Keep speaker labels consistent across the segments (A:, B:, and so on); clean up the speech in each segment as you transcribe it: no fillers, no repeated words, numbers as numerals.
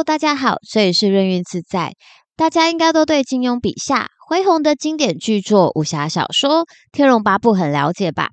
A: Hello， 大家好，这里是任运自在。大家应该都对金庸笔下恢宏的经典巨作武侠小说《天龙八部》很了解吧？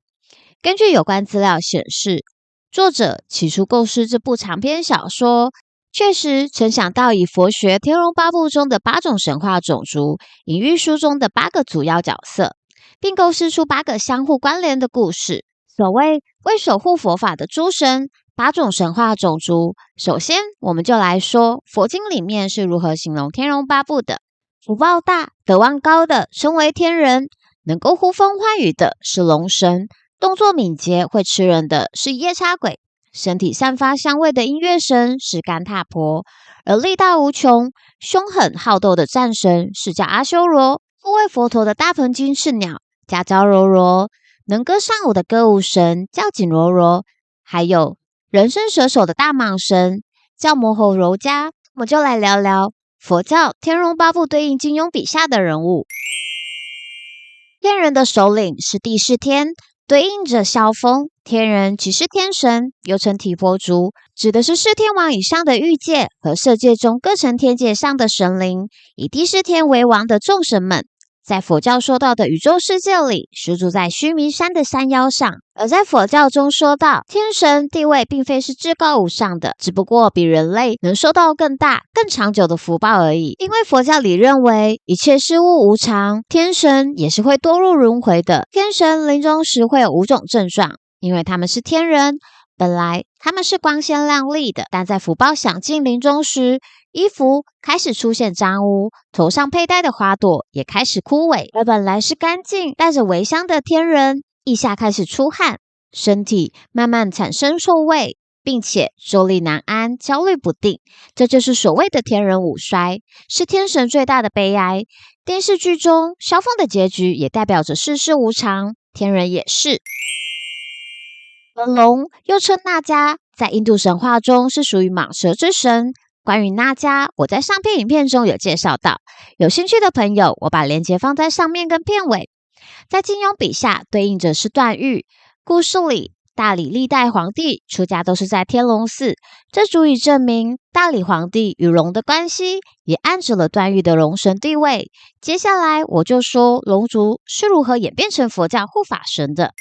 A: 根据有关资料显示，作者起初构思这部长篇小说，确实曾想到以佛学《天龙八部》中的8种神话种族，隐喻书中的8个主要角色，并构思出8个相互关联的故事。所谓为守护佛法的诸神，8种神话种族。首先，我们就来说佛经里面是如何形容天龙八部的。福报大、德望高的称为天人，能够呼风唤雨的是龙神，动作敏捷会吃人的是夜叉鬼，身体散发香味的音乐神是干闼婆，而力大无穷、凶狠好斗的战神是叫阿修罗，护卫佛陀的大鹏金翅鸟叫娇柔柔，能歌善舞的歌舞神叫紧锣锣，还有人身蛇手的大蟒神叫摩吼柔伽。我们就来聊聊佛教天龙八部对应金庸笔下的人物。天人的首领是帝释天，对应着萧峰。天人即是天神，又称提婆族，指的是释天王以上的欲界和色界中各层天界上的神灵，以帝释天为王的众神们。在佛教说到的宇宙世界里，是住在须弥山的山腰上。而在佛教中说到，天神地位并非是至高无上的，只不过比人类能受到更大、更长久的福报而已。因为佛教里认为一切事物无常，天神也是会堕入轮回的。天神临终时会有5种症状，因为他们是天人，本来他们是光鲜亮丽的，但在福报享尽临终时，衣服开始出现脏污，头上佩戴的花朵也开始枯萎，而本来是干净带着微香的天人，腋下开始出汗，身体慢慢产生臭味，并且坐立难安，焦虑不定。这就是所谓的天人五衰，是天神最大的悲哀。电视剧中萧峰的结局也代表着世事无常，天人也是。而龙又称那迦，在印度神话中是属于蟒蛇之神。关于那迦，我在上篇影片中有介绍到，有兴趣的朋友，我把链接放在上面跟片尾。在金庸笔下对应着是段誉，故事里大理历代皇帝出家都是在天龙寺，这足以证明大理皇帝与龙的关系，也暗指了段誉的龙神地位。接下来我就说龙族是如何演变成佛教护法神的。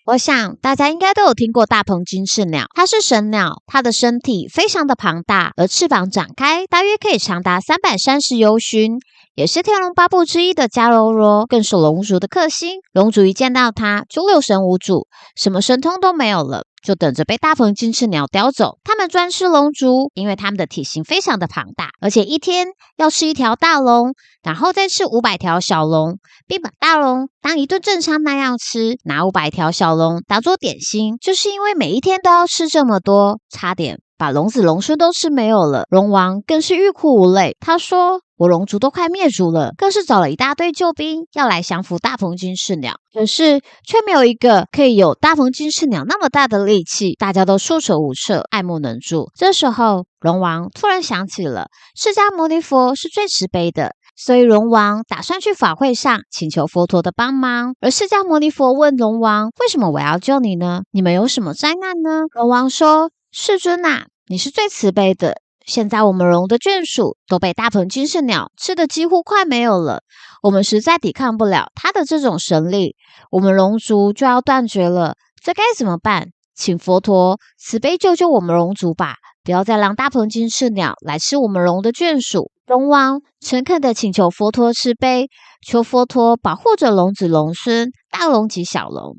A: 我想大家应该都有听过大鹏金翅鸟，它是神鸟，它的身体非常的庞大，而翅膀展开大约可以长达330由旬，也是天龙八部之一的迦楼罗，更是龙族的克星。龙族一见到它就6神无主，什么神通都没有了，就等着被大鹏金翅鸟叼走。他们专吃龙族，因为他们的体型非常的庞大，而且一天要吃1条大龙，然后再吃500条小龙，并把大龙当一顿正餐那样吃，拿500条小龙当做点心。就是因为每一天都要吃这么多，差点把龙子龙孙都吃没有了。龙王更是欲哭无泪，他说我龙族都快灭族了，更是找了一大堆救兵要来降服大鹏金翅鸟，可是却没有一个可以有大鹏金翅鸟那么大的力气，大家都束手无策，爱莫能助。这时候龙王突然想起了释迦牟尼佛是最慈悲的，所以龙王打算去法会上请求佛陀的帮忙。而释迦牟尼佛问龙王，为什么我要救你呢？你们有什么灾难呢？龙王说，世尊啊，你是最慈悲的，现在我们龙的眷属都被大鹏金翅鸟吃得几乎快没有了，我们实在抵抗不了它的这种神力，我们龙族就要断绝了，这该怎么办？请佛陀慈悲救救我们龙族吧，不要再让大鹏金翅鸟来吃我们龙的眷属。龙王诚恳地请求佛陀慈悲，求佛陀保护着龙子龙孙、大龙及小龙。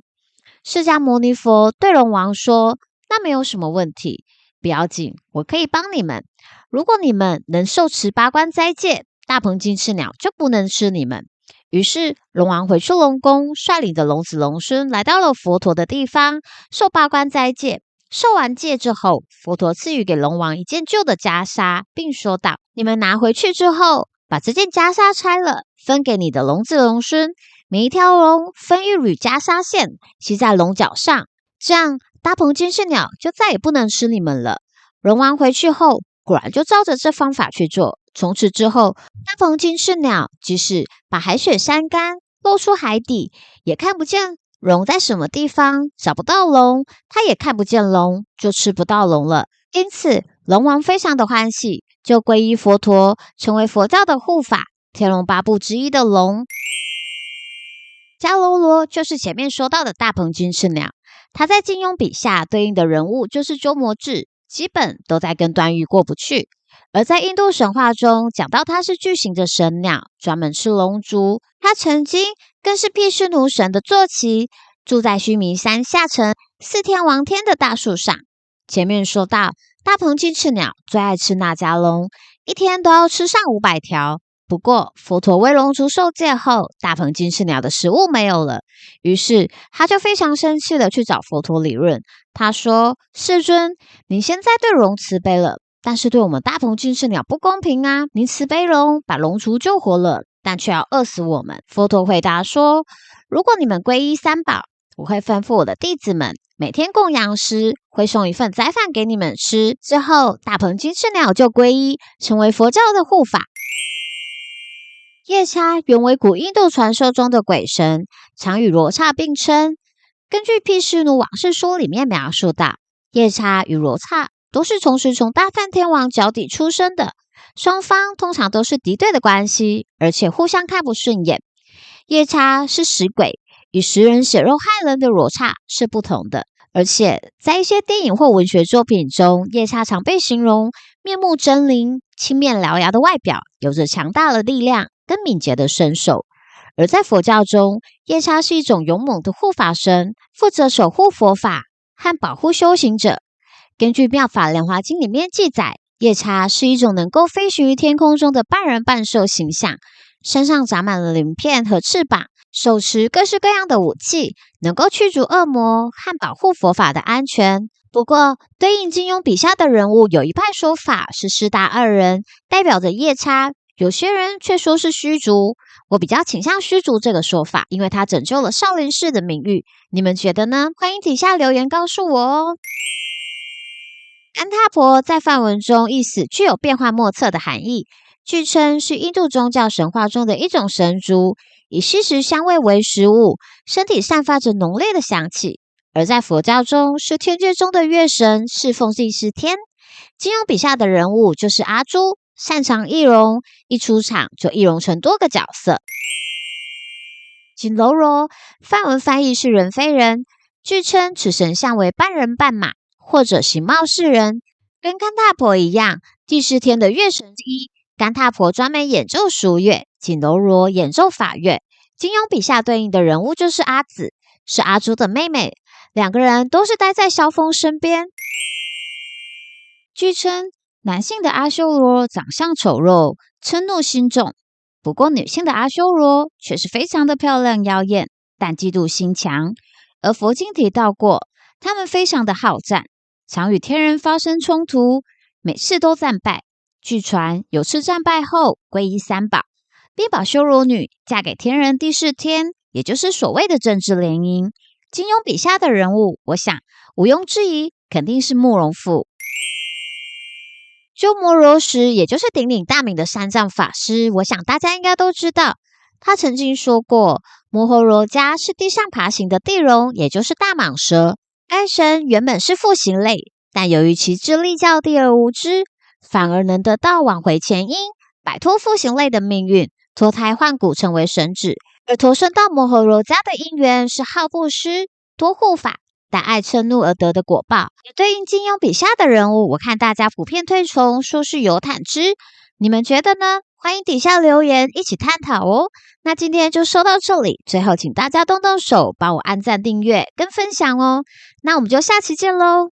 A: 释迦牟尼佛对龙王说，那没有什么问题，不要紧，我可以帮你们。如果你们能受持8关斋戒，大鹏金翅鸟就不能吃你们。于是龙王回去龙宫，率领的龙子龙孙来到了佛陀的地方，受8关斋戒。受完戒之后，佛陀赐予给龙王一件旧的袈裟，并说道，你们拿回去之后，把这件袈裟拆了，分给你的龙子龙孙，每一条龙分1缕袈裟线，系在龙角上，这样大鹏金翅鸟就再也不能吃你们了。龙王回去后，果然就照着这方法去做。从此之后，大鹏金翅鸟即使把海水扇干，露出海底，也看不见龙在什么地方，找不到龙，它也看不见龙，就吃不到龙了。因此龙王非常的欢喜，就皈依佛陀，成为佛教的护法，天龙八部之一的龙。迦楼罗就是前面说到的大鹏金翅鸟，它在金庸笔下对应的人物就是鸠摩智，基本都在跟段誉过不去。而在印度神话中讲到它是巨型的神鸟，专门吃龙族，它曾经更是毗湿奴神的坐骑，住在须弥山下沉4天王天的大树上。前面说到大鹏金翅鸟最爱吃那迦龙，一天都要吃上500条。不过佛陀为龙族受戒后，大鹏金翅鸟的食物没有了，于是他就非常生气的去找佛陀理论。他说：世尊，您现在对龙慈悲了，但是对我们大鹏金翅鸟不公平啊！您慈悲龙，把龙族救活了，但却要饿死我们。佛陀回答说：如果你们皈依三宝，我会吩咐我的弟子们每天供养时会送一份斋饭给你们吃。之后大鹏金翅鸟就皈依，成为佛教的护法。夜叉原为古印度传说中的鬼神，常与罗刹并称。根据毗湿奴往事书里面描述到，夜叉与罗刹都是同时从大梵天王脚底出生的，双方通常都是敌对的关系，而且互相看不顺眼。夜叉是食鬼，与食人血肉害人的罗刹是不同的。而且在一些电影或文学作品中，夜叉常被形容面目狰狞、青面獠牙的外表，有着强大的力量跟敏捷的身手。而在佛教中，夜叉是一种勇猛的护法神，负责守护佛法和保护修行者。根据《妙法莲华经》里面记载，夜叉是一种能够飞行于天空中的半人半兽形象，身上长满了鳞片和翅膀，手持各式各样的武器，能够驱逐恶魔和保护佛法的安全。不过，对应金庸笔下的人物，有一派说法是师大二人，代表着夜叉，有些人却说是虚竹。我比较倾向虚竹这个说法，因为他拯救了少林寺的名誉。你们觉得呢？欢迎底下留言告诉我哦。安他婆在梵文中意思具有变幻莫测的含义，据称是印度宗教神话中的一种神族，以吸食香味为食物，身体散发着浓烈的香气。而在佛教中是天界中的月神，侍奉帝释天。金庸笔下的人物就是阿朱，擅长易容，一出场就易容成多个角色。紧楼罗梵文翻译是人非人，据称此神像为半人半马，或者形貌是人。跟干闼婆一样，帝释天的乐神之一，干闼婆专门演奏俗乐，紧楼罗演奏法乐。金庸笔下对应的人物就是阿紫，是阿朱的妹妹，两个人都是待在萧峰身边。据称男性的阿修罗长相丑陋，嗔怒心重，不过女性的阿修罗却是非常的漂亮妖艳，但嫉妒心强。而佛经提到过，他们非常的好战，常与天人发生冲突，每次都战败。据传有次战败后皈依三宝，并把修罗女嫁给天人帝释天，也就是所谓的政治联姻。金庸笔下的人物，我想毋庸置疑，肯定是慕容复。鸠摩罗什也就是鼎鼎大名的三藏法师，我想大家应该都知道，他曾经说过，摩诃罗伽是地上爬行的地龙，也就是大蟒蛇。该神原本是腹形类，但由于其智力较低而无知，反而能得到挽回前因，摆脱腹形类的命运，脱胎换骨成为神子。而投生到摩诃罗伽的因缘是好布施、多护法，但爱嗔怒而得的果报。也对应金庸笔下的人物，我看大家普遍推崇说是尤坦之，你们觉得呢？欢迎底下留言一起探讨哦。那今天就说到这里，最后请大家动动手帮我按赞、订阅跟分享哦。那我们就下期见喽。